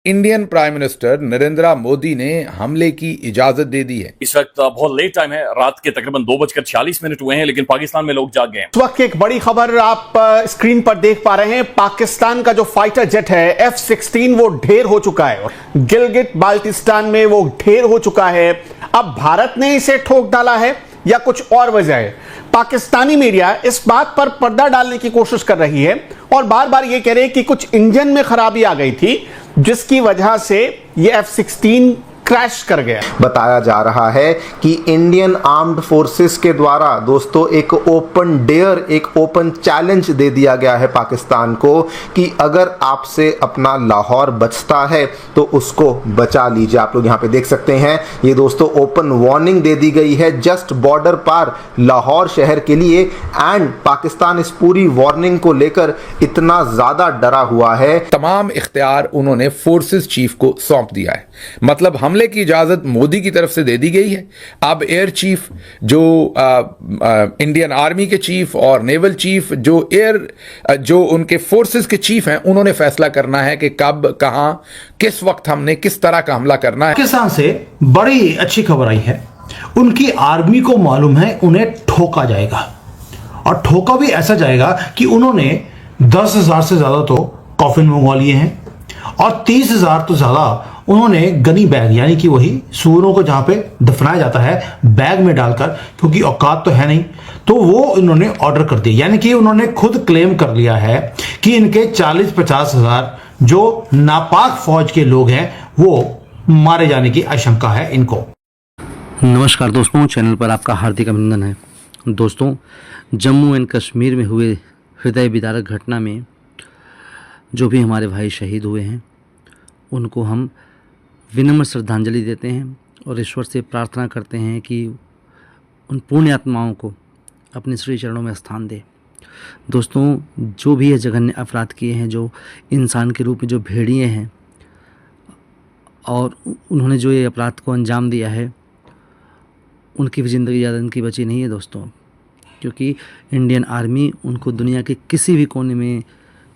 Indian prime minister Narendra Modi ने हमले की इजाजत दे दी है। इस वक्त बहुत लेट टाइम है, रात के तकरीबन 2:46 हुए हैं, लेकिन पाकिस्तान में लोग जाग गए हैं। इस वक्त एक बड़ी खबर आप स्क्रीन पर देख पा रहे हैं। पाकिस्तान का जो फाइटर जेट है F-16 वो ढेर हो चुका है। गिलगित बाल्टिस्तान में वो ढेर हो चुका है। अब भारत ने इसे ठोक डाला है या कुछ और वजह है? पाकिस्तानी मीडिया इस बात पर पर्दा डालने की कोशिश कर रही है और बार बार ये कह रहे हैं कि कुछ इंजन में खराबी आ गई थी जिसकी वजह से ये F-16 क्रैश कर गया। बताया जा रहा है कि इंडियन आर्म्ड फोर्सेस के द्वारा दोस्तों एक ओपन डेयर, एक ओपन चैलेंज दे दिया गया है पाकिस्तान को कि अगर आपसे अपना लाहौर बचता है तो उसको बचा लीजिए। आप लोग यहाँ पे देख सकते हैं, ये दोस्तों ओपन वार्निंग दे दी गई है जस्ट बॉर्डर पार लाहौर शहर के लिए। एंड पाकिस्तान इस पूरी वार्निंग को लेकर इतना ज्यादा डरा हुआ है। तमाम इख्तियार उन्होंने फोर्सेस चीफ को सौंप दिया है। मतलब हमले की इजाजत मोदी की तरफ से दे दी गई है। अब एयर चीफ जो इंडियन आर्मी के चीफ और नेवल चीफ जो उनके फोर्सेस के चीफ हैं, उन्होंने फैसला करना है कि कब, कहां, किस वक्त हमने किस तरह का हमला करना है। पाकिस्तान से बड़ी अच्छी खबर आई है। उनकी आर्मी को मालूम है उन्हें ठोका जाएगा और ठोका भी ऐसा जाएगा कि उन्होंने 10,000 से ज्यादा तो कॉफिन मंगवा लिए हैं और 30,000 तो ज्यादा उन्होंने गनी बैग, यानी कि वही सूअरों को जहां पे दफनाया जाता है, बैग में डालकर, क्योंकि औकात तो है नहीं, तो वो इन्होंने ऑर्डर कर दिया। यानी कि उन्होंने खुद क्लेम कर लिया है कि इनके 40-50 हजार जो नापाक फौज के लोग हैं वो मारे जाने की आशंका है इनको। नमस्कार दोस्तों, चैनल पर आपका हार्दिक अभिनंदन है। दोस्तों, जम्मू एंड कश्मीर में हुए हृदय विदारक घटना में जो भी हमारे भाई शहीद हुए हैं उनको हम विनम्र श्रद्धांजलि देते हैं और ईश्वर से प्रार्थना करते हैं कि उन पुण्य आत्माओं को अपने श्री चरणों में स्थान दे। दोस्तों, जो भी ये जघन्य अपराध किए हैं, जो इंसान के रूप में जो भेड़िए हैं और उन्होंने जो ये अपराध को अंजाम दिया है, उनकी भी ज़िंदगी ज़्यादा इनकी बची नहीं है दोस्तों, क्योंकि इंडियन आर्मी उनको दुनिया के किसी भी कोने में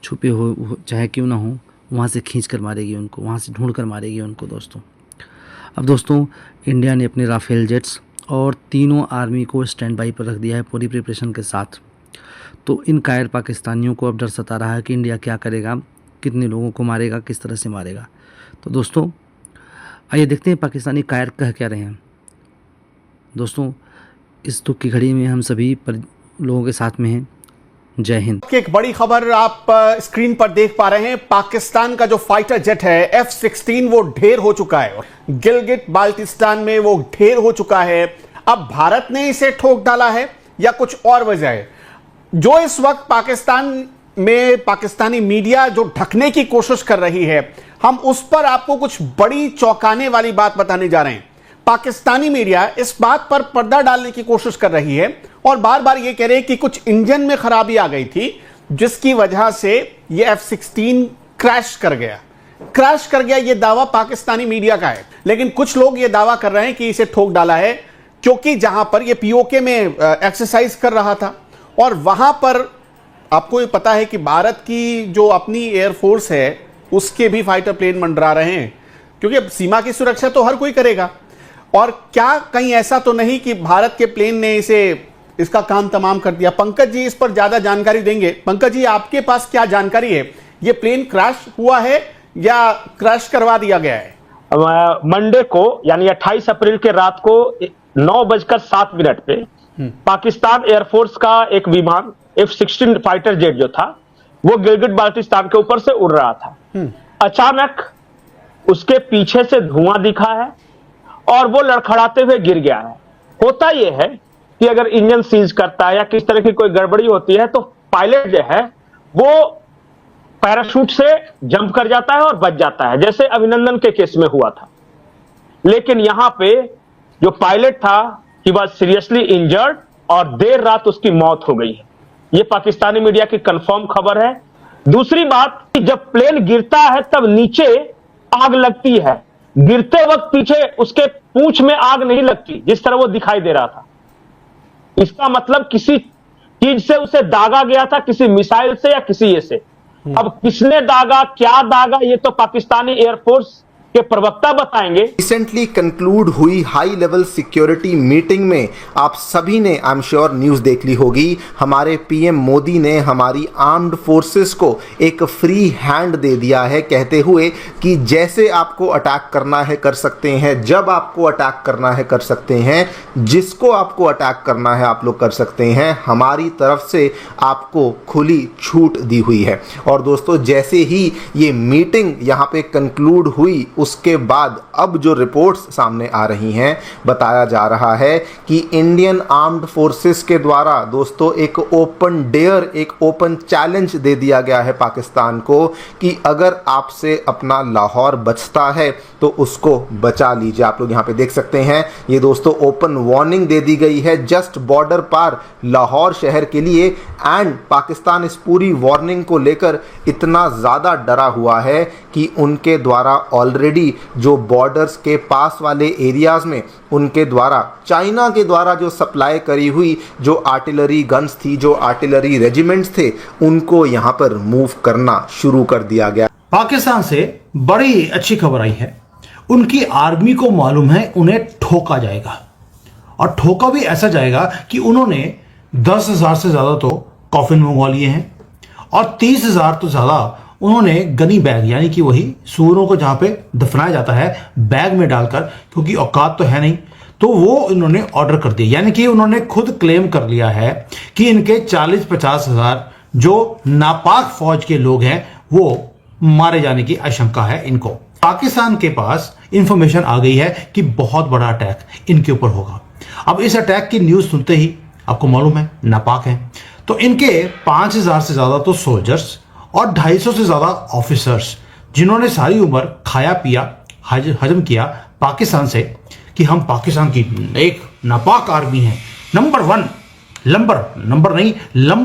छुपे हो चाहे क्यों ना हो, वहाँ से खींच कर मारेगी उनको, वहाँ से ढूंढ कर मारेगी उनको दोस्तों। अब दोस्तों, इंडिया ने अपने राफेल जेट्स और तीनों आर्मी को स्टैंड बाई पर रख दिया है पूरी प्रिपरेशन के साथ। तो इन कायर पाकिस्तानियों को अब डर सता रहा है कि इंडिया क्या करेगा, कितने लोगों को मारेगा, किस तरह से मारेगा। तो दोस्तों, आइए देखते हैं पाकिस्तानी कायर कह क्या रहे हैं। दोस्तों, इस दुख की घड़ी में हम सभी लोगों के साथ में हैं। जय हिंद। एक बड़ी खबर आप स्क्रीन पर देख पा रहे हैं। पाकिस्तान का जो फाइटर जेट है F-16 वो ढेर हो चुका है। गिलगित बाल्टिस्तान में वो ढेर हो चुका है। अब भारत ने इसे ठोक डाला है या कुछ और वजह है? जो इस वक्त पाकिस्तान में पाकिस्तानी मीडिया जो ढकने की कोशिश कर रही है, हम उस पर आपको कुछ बड़ी चौंकाने वाली बात बताने जा रहे हैं। पाकिस्तानी मीडिया इस बात पर पर्दा डालने की कोशिश कर रही है और बार बार ये कह रहे हैं कि कुछ इंजन में खराबी आ गई थी जिसकी वजह से ये F-16 क्रैश कर गया। ये दावा पाकिस्तानी मीडिया का है, लेकिन कुछ लोग ये दावा कर रहे हैं कि इसे ठोक डाला है क्योंकि जहां पर ये POK में एक्सरसाइज कर रहा था और वहां पर आपको ये पता है कि भारत की जो अपनी एयरफोर्स है उसके भी फाइटर प्लेन मंडरा रहे हैं, क्योंकि अब सीमा की सुरक्षा तो हर कोई करेगा। और क्या कहीं ऐसा तो नहीं कि भारत के प्लेन ने इसका काम तमाम कर दिया? पंकज जी इस पर ज्यादा जानकारी देंगे। पंकज जी, आपके पास क्या जानकारी है? ये प्लेन क्रैश हुआ है या क्रैश करवा दिया गया है? मंडे को यानी 28 अप्रैल के रात को 9:07 पे पाकिस्तान एयरफोर्स का एक विमान F-16 फाइटर जेट जो था वो गिलगित बाल्टिस्तान के ऊपर से उड़ रहा था। अचानक उसके पीछे से धुआं दिखा है और वो लड़खड़ाते हुए गिर गया है। होता यह है कि अगर इंजन सीज करता है या किस तरह की कोई गड़बड़ी होती है तो पायलट जो है वो पैराशूट से जंप कर जाता है और बच जाता है, जैसे अभिनंदन के केस में हुआ था। लेकिन यहां पे जो पायलट था ही वाज सीरियसली इंजर्ड और देर रात उसकी मौत हो गई है। यह पाकिस्तानी मीडिया की कंफर्म खबर है। दूसरी बात कि जब प्लेन गिरता है तब नीचे आग लगती है, गिरते वक्त पीछे उसके पूंछ में आग नहीं लगती जिस तरह वो दिखाई दे रहा था। इसका मतलब किसी चीज से उसे दागा गया था, किसी मिसाइल से या किसी ये से। अब किसने दागा, क्या दागा, ये तो पाकिस्तानी एयरफोर्स के प्रवक्ता बताएंगे। रिसेंटली कंक्लूड हुई हाई लेवल सिक्योरिटी मीटिंग में आप सभी ने आई एम श्योर न्यूज़ देख ली होगी। हमारे पीएम मोदी ने हमारी आर्म्ड फोर्सेस को एक फ्री हैंड दे दिया है, कहते हुए कि जैसे आपको अटैक करना है कर सकते हैं, जब आपको अटैक करना है कर सकते हैं, जिसको आपको अटैक करना है आप लोग कर सकते हैं। हमारी तरफ से आपको खुली छूट दी हुई है। और दोस्तों, जैसे ही ये मीटिंग यहाँ पे कंक्लूड हुई उसके बाद अब जो रिपोर्ट्स सामने आ रही हैं, बताया जा रहा है कि इंडियन आर्म्ड फोर्सेस के द्वारा दोस्तों एक ओपन डेयर, एक ओपन चैलेंज दे दिया गया है पाकिस्तान को कि अगर आपसे अपना लाहौर बचता है तो उसको बचा लीजिए। आप लोग यहाँ पे देख सकते हैं, ये दोस्तों ओपन वार्निंग दे दी गई है जस्ट बॉर्डर पार लाहौर शहर के लिए। एंड पाकिस्तान इस पूरी वार्निंग को लेकर इतना ज़्यादा डरा हुआ है कि उनके द्वारा ऑलरेडी जो बॉर्डर्स के पास वाले एरियाज में उनके द्वारा चाइना के द्वारा जो सप्लाई करी हुई जो आर्टिलरी गन्स थी, जो आर्टिलरी रेजिमेंट्स थे, उनको यहां पर मूव करना शुरू कर दिया गया। पाकिस्तान से बड़ी अच्छी खबर आई है। उनकी आर्मी को मालूम है उन्हें ठोका जाएगा, और ठोका भी ऐसा जाएगा कि उन्होंने 10,000 से ज्यादा तो कॉफिन मंगवा लिए हैं और 30,000 तो ज्यादा उन्होंने गनी बैग, यानी कि वही सूअरों को जहां पे दफनाया जाता है बैग में डालकर, क्योंकि औकात तो है नहीं, तो वो इन्होंने ऑर्डर कर दिया। यानी कि उन्होंने खुद क्लेम कर लिया है कि इनके 40-50 हजार जो नापाक फौज के लोग हैं वो मारे जाने की आशंका है इनको। पाकिस्तान के पास इंफॉर्मेशन आ गई है कि बहुत बड़ा अटैक इनके ऊपर होगा। अब इस अटैक की न्यूज सुनते ही आपको मालूम है नापाक है, तो इनके 5,000 से ज्यादा तो सोल्जर्स और 250 से ज्यादा ऑफिसर्स, जिन्होंने सारी उम्र खाया पिया हजम किया पाकिस्तान से कि हम पाकिस्तान की एक नापाक आर्मी है, नंबर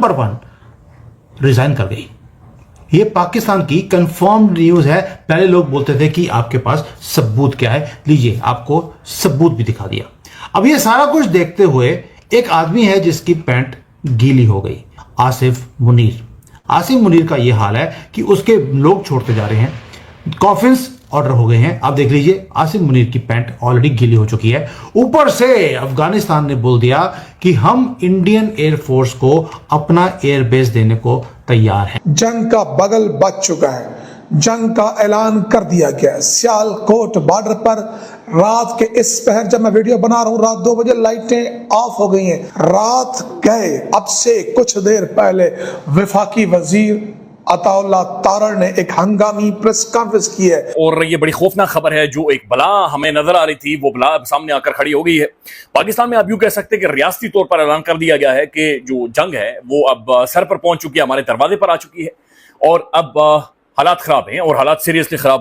1 रिजाइन कर गई। ये पाकिस्तान की कंफर्म्ड न्यूज है। पहले लोग बोलते थे कि आपके पास सबूत क्या है, लीजिए आपको सबूत भी दिखा दिया। अब ये सारा कुछ देखते हुए एक आदमी है जिसकी पैंट गीली हो गई, आसिफ मुनीर का यह हाल है कि उसके लोग छोड़ते जा रहे हैं, कॉफिन्स ऑर्डर हो गए हैं। आप देख लीजिए आसिफ मुनीर की पैंट ऑलरेडी गीली हो चुकी है। ऊपर से अफगानिस्तान ने बोल दिया कि हम इंडियन एयरफोर्स को अपना एयरबेस देने को तैयार हैं। जंग का बगल बच चुका है, जंग का ऐलान कर दिया गया। सियालकोट बॉर्डर पर रात के इस पहर जब मैं वीडियो बना रहा हूं, रात 2 बजे लाइटें ऑफ हो गई हैं। रात गए, अब से कुछ देर पहले वफाकी वजीर अताउल्लाह तारड़ ने एक हंगामी प्रेस कॉन्फ्रेंस की है। और ये बड़ी खौफनाक खबर है, जो एक बला हमें नजर आ रही थी वो बला अब सामने आकर खड़ी हो गई है। पाकिस्तान में आप यूं कह सकते हैं कि रियासती तौर पर ऐलान कर दिया गया है कि जो जंग है वो अब सर पर पहुंच चुकी है, हमारे दरवाजे पर आ चुकी है और अब हालात खराब हैं और हालात सीरियसली खराब